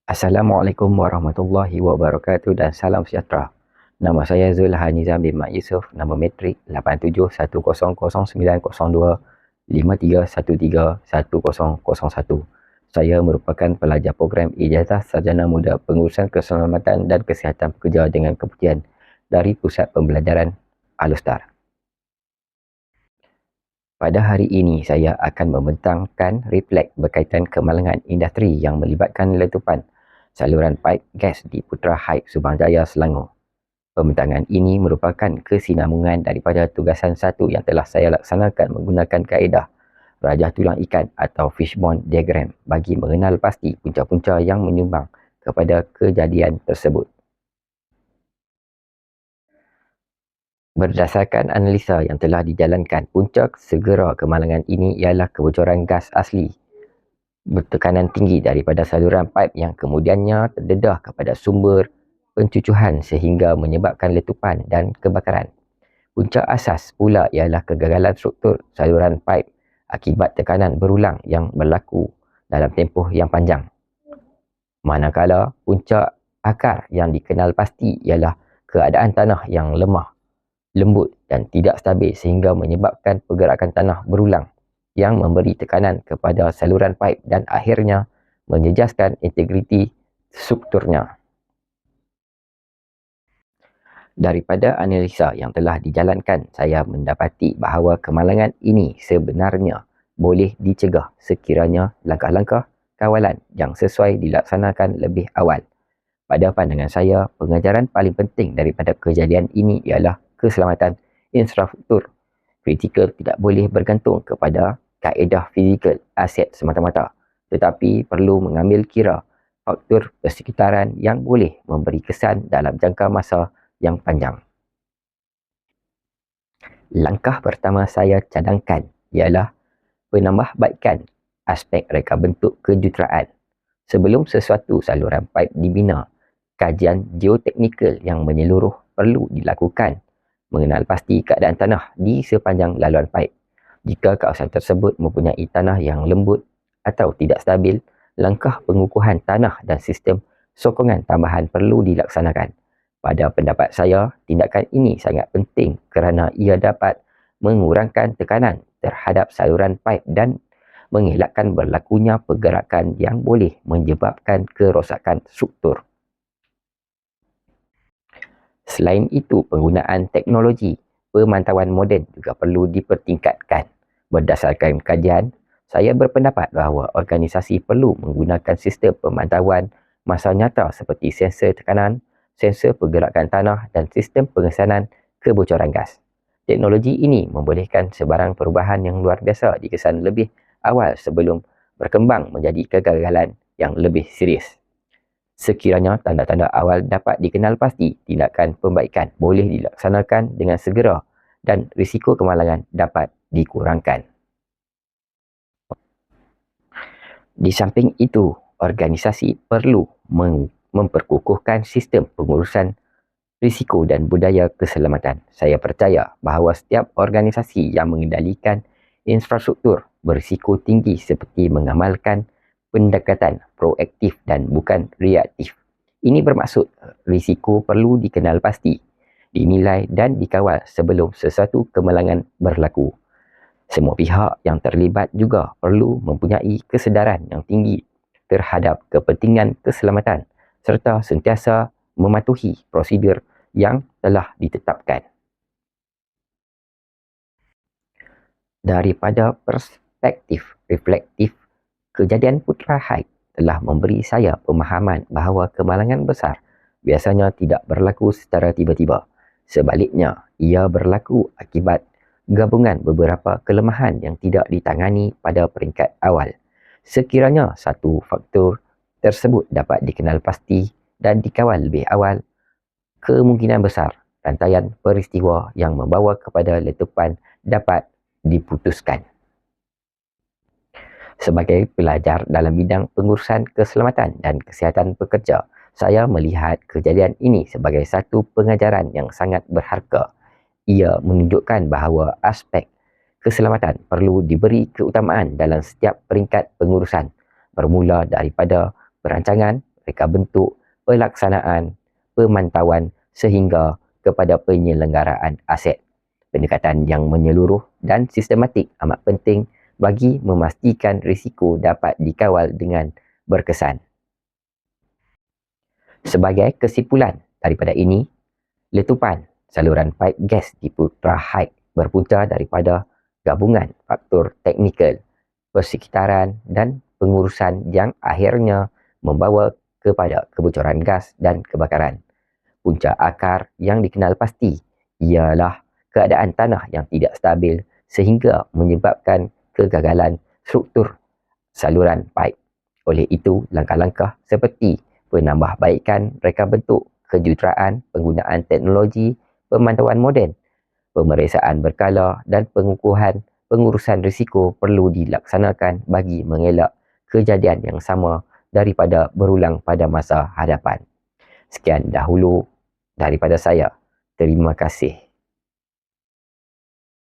Assalamualaikum warahmatullahi wabarakatuh dan salam sejahtera. Nama saya Zulhan Nizam bin Mak Yusof, nombor metrik 8710090253131001. Saya merupakan pelajar program Ijazah Sarjana Muda Pengurusan Keselamatan dan Kesihatan Pekerja dengan kepercayaan dari Pusat Pembelajaran Alustar. Pada hari ini, saya akan membentangkan refleks berkaitan kemalangan industri yang melibatkan letupan saluran paip gas di Putra Heights, Subang Jaya, Selangor. Pembentangan ini merupakan kesinambungan daripada tugasan satu yang telah saya laksanakan menggunakan kaedah rajah tulang ikan atau fishbone diagram bagi mengenal pasti punca-punca yang menyumbang kepada kejadian tersebut. Berdasarkan analisa yang telah dijalankan, punca segera kemalangan ini ialah kebocoran gas asli bertekanan tinggi daripada saluran paip yang kemudiannya terdedah kepada sumber pencucuhan sehingga menyebabkan letupan dan kebakaran. Punca asas pula ialah kegagalan struktur saluran paip akibat tekanan berulang yang berlaku dalam tempoh yang panjang. Manakala punca akar yang dikenal pasti ialah keadaan tanah yang lemah, lembut dan tidak stabil sehingga menyebabkan pergerakan tanah berulang yang memberi tekanan kepada saluran paip dan akhirnya menjejaskan integriti strukturnya. Daripada analisa yang telah dijalankan, saya mendapati bahawa kemalangan ini sebenarnya boleh dicegah sekiranya langkah-langkah kawalan yang sesuai dilaksanakan lebih awal. Pada pandangan saya, pengajaran paling penting daripada kejadian ini ialah keselamatan infrastruktur kritikal tidak boleh bergantung kepada kaedah fizikal aset semata-mata, tetapi perlu mengambil kira faktor persekitaran yang boleh memberi kesan dalam jangka masa yang panjang. Langkah pertama saya cadangkan ialah penambahbaikan aspek reka bentuk kejuruteraan. Sebelum sesuatu saluran paip dibina, kajian geoteknikal yang menyeluruh perlu dilakukan mengenal pasti keadaan tanah di sepanjang laluan paip. Jika kawasan tersebut mempunyai tanah yang lembut atau tidak stabil, langkah pengukuhan tanah dan sistem sokongan tambahan perlu dilaksanakan. Pada pendapat saya, tindakan ini sangat penting kerana ia dapat mengurangkan tekanan terhadap saluran paip dan mengelakkan berlakunya pergerakan yang boleh menyebabkan kerosakan struktur. Selain itu, penggunaan teknologi pemantauan moden juga perlu dipertingkatkan. Berdasarkan kajian, saya berpendapat bahawa organisasi perlu menggunakan sistem pemantauan masa nyata seperti sensor tekanan, sensor pergerakan tanah dan sistem pengesanan kebocoran gas. Teknologi ini membolehkan sebarang perubahan yang luar biasa dikesan lebih awal sebelum berkembang menjadi kegagalan yang lebih serius. Sekiranya tanda-tanda awal dapat dikenal pasti, tindakan pembaikan boleh dilaksanakan dengan segera dan risiko kemalangan dapat dikurangkan. Di samping itu, organisasi perlu memperkukuhkan sistem pengurusan risiko dan budaya keselamatan. Saya percaya bahawa setiap organisasi yang mengendalikan infrastruktur berisiko tinggi seperti mengamalkan pendekatan proaktif dan bukan reaktif. Ini bermaksud risiko perlu dikenal pasti, dinilai dan dikawal sebelum sesuatu kemalangan berlaku. Semua pihak yang terlibat juga perlu mempunyai kesedaran yang tinggi terhadap kepentingan keselamatan serta sentiasa mematuhi prosedur yang telah ditetapkan. Daripada perspektif reflektif, kejadian Putra Heights telah memberi saya pemahaman bahawa kemalangan besar biasanya tidak berlaku secara tiba-tiba. Sebaliknya, ia berlaku akibat gabungan beberapa kelemahan yang tidak ditangani pada peringkat awal. Sekiranya satu faktor tersebut dapat dikenal pasti dan dikawal lebih awal, kemungkinan besar rantaian peristiwa yang membawa kepada letupan dapat diputuskan. Sebagai pelajar dalam bidang pengurusan keselamatan dan kesihatan pekerja, saya melihat kejadian ini sebagai satu pengajaran yang sangat berharga. Ia menunjukkan bahawa aspek keselamatan perlu diberi keutamaan dalam setiap peringkat pengurusan, bermula daripada perancangan, reka bentuk, pelaksanaan, pemantauan sehingga kepada penyelenggaraan aset. Pendekatan yang menyeluruh dan sistematik amat penting bagi memastikan risiko dapat dikawal dengan berkesan. Sebagai kesimpulan daripada ini, letupan saluran paip gas di Putra Heights berpunca daripada gabungan faktor teknikal, persekitaran dan pengurusan yang akhirnya membawa kepada kebocoran gas dan kebakaran. Punca akar yang dikenal pasti ialah keadaan tanah yang tidak stabil sehingga menyebabkan kegagalan struktur saluran paip. Oleh itu, langkah-langkah seperti penambahbaikan reka bentuk, kejuruteraan, penggunaan teknologi, pemantauan moden, pemeriksaan berkala dan pengurusan risiko perlu dilaksanakan bagi mengelak kejadian yang sama daripada berulang pada masa hadapan. Sekian dahulu daripada saya. Terima kasih.